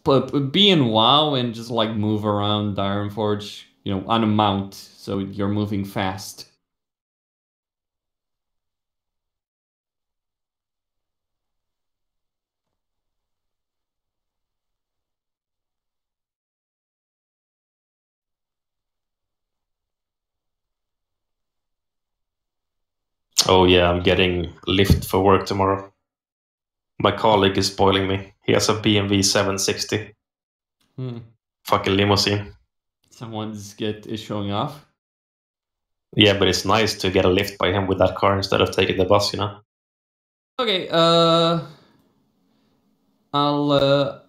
But be in WoW and just like move around Ironforge, you know, on a mount, so you're moving fast. Oh yeah, I'm getting lift for work tomorrow. My colleague is spoiling me. He has a BMW 760. Fucking limousine. Someone's is showing off. Yeah, but it's nice to get a lift by him with that car instead of taking the bus, you know? Okay,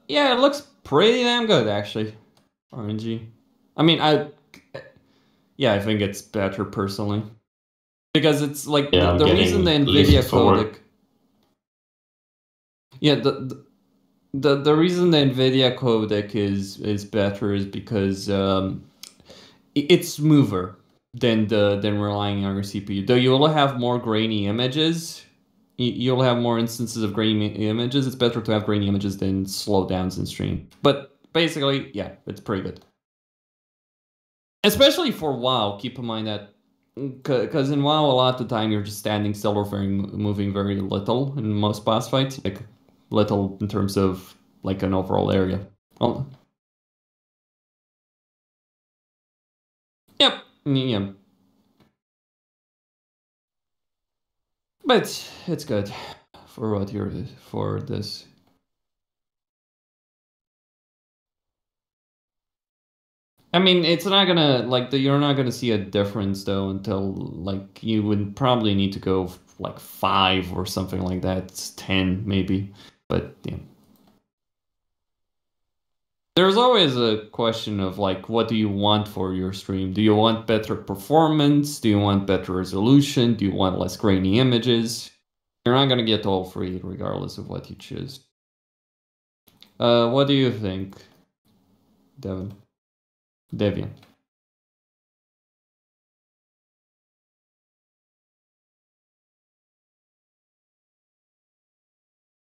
yeah, it looks pretty damn good, actually. RNG. I mean, yeah, I think it's better personally. Because it's like Yeah, the reason the NVIDIA codec... Yeah, the reason the NVIDIA codec is better is because it's smoother than relying on your CPU. Though you'll have more grainy images, you'll have more instances of grainy images. It's better to have grainy images than slowdowns in stream. But basically, yeah, it's pretty good. Especially for WoW, keep in mind that because in WoW, a lot of the time you're just standing still or moving very little in most boss fights, like little in terms of like an overall area. Oh, yep, yeah, but it's good for what you're for this. I mean, it's not gonna like you're not gonna see a difference though until like you would probably need to go like 5 or something like that. It's 10 maybe, but yeah. There's always a question of like, what do you want for your stream? Do you want better performance? Do you want better resolution? Do you want less grainy images? You're not gonna get all three regardless of what you choose. What do you think, Devin? Devian?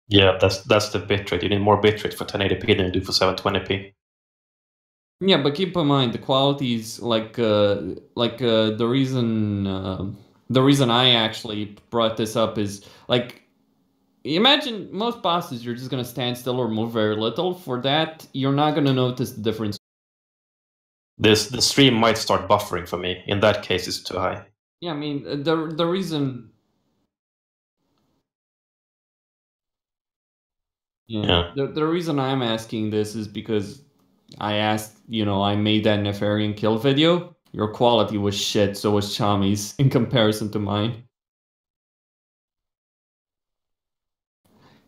Yeah, that's the bitrate. You need more bitrate for 1080p than you do for 720p. Yeah, but keep in mind the quality is like the reason I actually brought this up is like imagine most bosses you're just gonna stand still or move very little. For that, you're not gonna notice the difference. The stream might start buffering for me. In that case, it's too high. Yeah, I mean the reason. Yeah. The reason I'm asking this is because I asked, you know, I made that Nefarian kill video. Your quality was shit, so was Chami's in comparison to mine.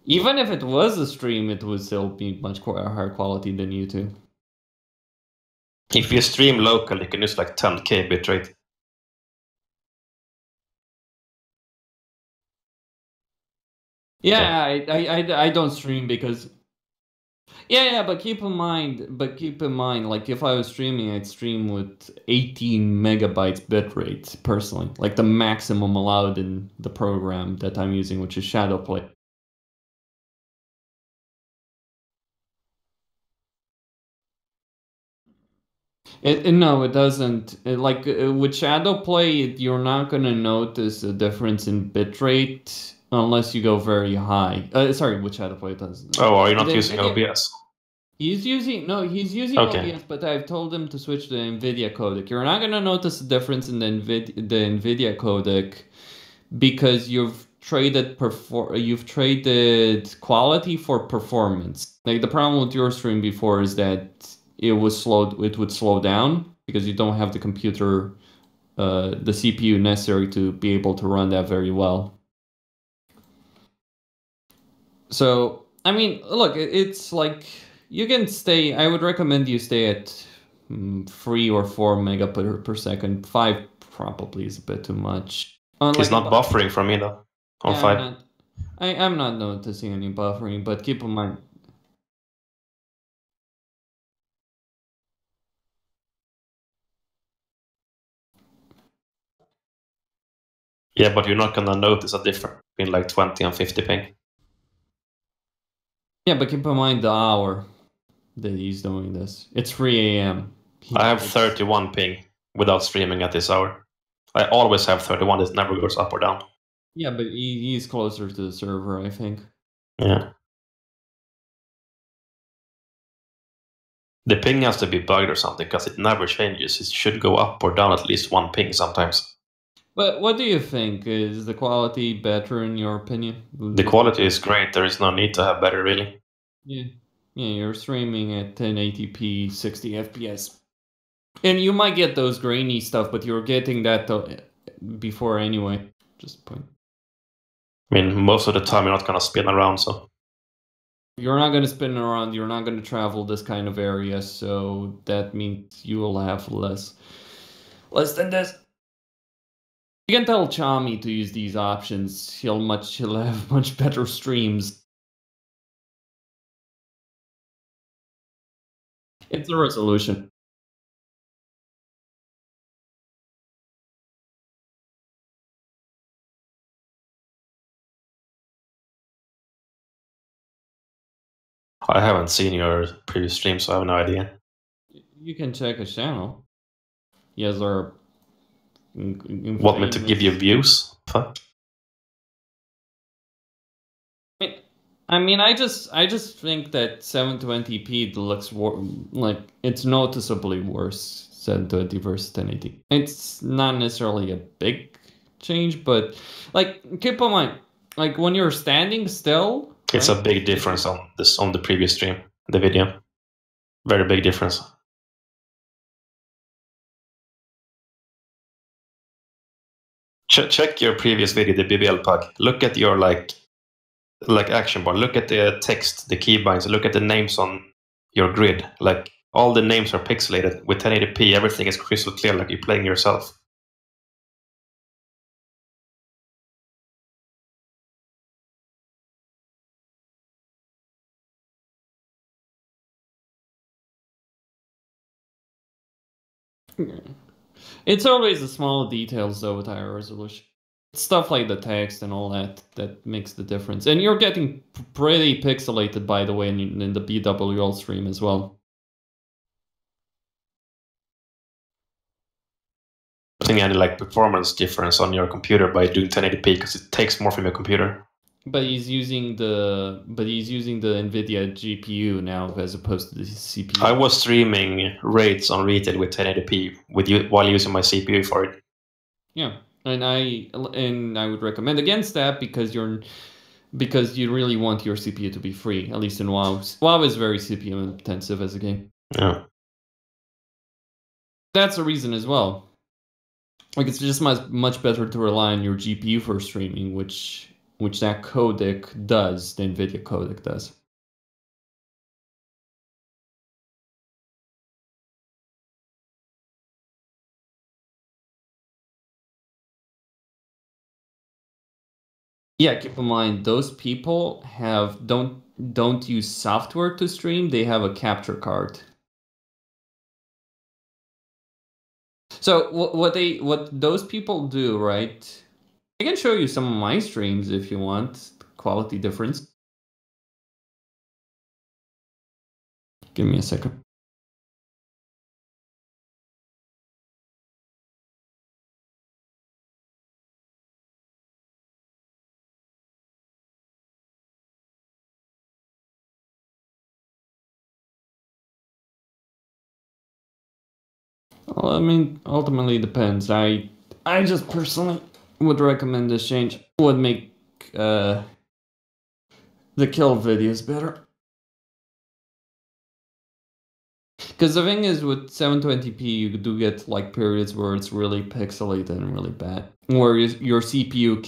Even if it was a stream, it would still be much higher quality than you two. If you stream local, you can use like 10K bitrate. Yeah, I don't stream because yeah, but keep in mind, like if I was streaming, I'd stream with 18 megabytes bitrate personally, like the maximum allowed in the program that I'm using, which is Shadowplay. No, it doesn't. Like with Shadowplay, you're not gonna notice a difference in bitrate unless you go very high. Sorry, with Shadowplay it doesn't. Oh, are you not using OBS? He's using OBS, but I've told him to switch to the NVIDIA codec. You're not gonna notice a difference in the NVIDIA codec because you've traded quality for performance. Like the problem with your stream before is that it would slow down because you don't have the computer, the CPU necessary to be able to run that very well. So, I mean, look, it's like you can stay. I would recommend you stay at 3 or 4 megabit per second. 5 probably is a bit too much. It's not buffering for me though. On 5. I'm not noticing any buffering, but keep in mind. Yeah, but you're not gonna notice a difference between like 20 and 50 ping. Yeah, but keep in mind the hour. that he's doing this. It's 3 a.m. I have 31 ping without streaming at this hour. I always have 31. It never goes up or down. Yeah, but he's closer to the server, I think. Yeah. The ping has to be bugged or something because it never changes. It should go up or down at least one ping sometimes. But what do you think? Is the quality better in your opinion? The quality is great. There is no need to have better, really. Yeah. Yeah, you're streaming at 1080p, 60 FPS. And you might get those grainy stuff, but you're getting that before anyway. Just point. I mean, most of the time you're not going to spin around, so. You're not going to spin around, you're not going to travel this kind of area, so that means you will have less than this. You can tell Chami to use these options. He'll have much better streams. It's a resolution. I haven't seen your previous stream, so I have no idea. You can check his channel. He has our... Want me to give you views? Fuck. I mean, I just think that 720p looks like it's noticeably worse 720 versus 1080. It's not necessarily a big change, but like keep in mind, like when you're standing still, it's a big difference on the previous stream, the video. Very big difference. Check your previous video, the BWL pug. Look at your like action bar. Look at the text, the keybinds. Look at the names on your grid. Like all the names are pixelated. With 1080p, everything is crystal clear, like you're playing yourself. It's always the small details though with higher resolution. Stuff like the text and all that makes the difference. And you're getting pretty pixelated, by the way, in the BWL stream as well. Any like performance difference on your computer by doing 1080p because it takes more from your computer. But he's using the NVIDIA GPU now as opposed to the CPU. I was streaming rates on retail with 1080p while using my CPU for it. Yeah, and I would recommend against that because you really want your CPU to be free, at least in WoW. WoW is very CPU intensive as a game. Yeah. That's a reason as well. Like it's just much better to rely on your GPU for streaming, which that codec does, the NVIDIA codec does. Yeah, keep in mind those people don't use software to stream, they have a capture card. So what those people do, right? I can show you some of my streams if you want. Quality difference. Give me a second. Well, I mean, ultimately depends. I just personally would recommend this change. Would make the kill videos better. Because the thing is, with 720p, you do get like periods where it's really pixelated and really bad, where your CPU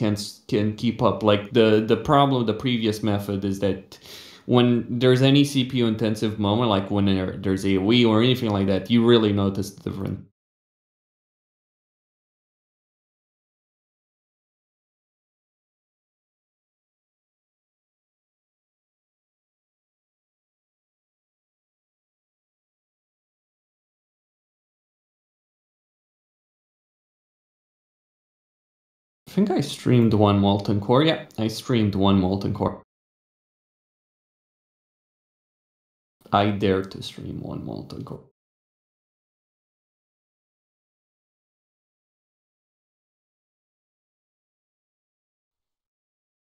can keep up. Like the problem with the previous method is that when there's any CPU intensive moment, like when there's AoE or anything like that, you really notice the difference. I think I streamed one Molten Core. Yeah, I streamed one Molten Core. I dare to stream one Molten Core.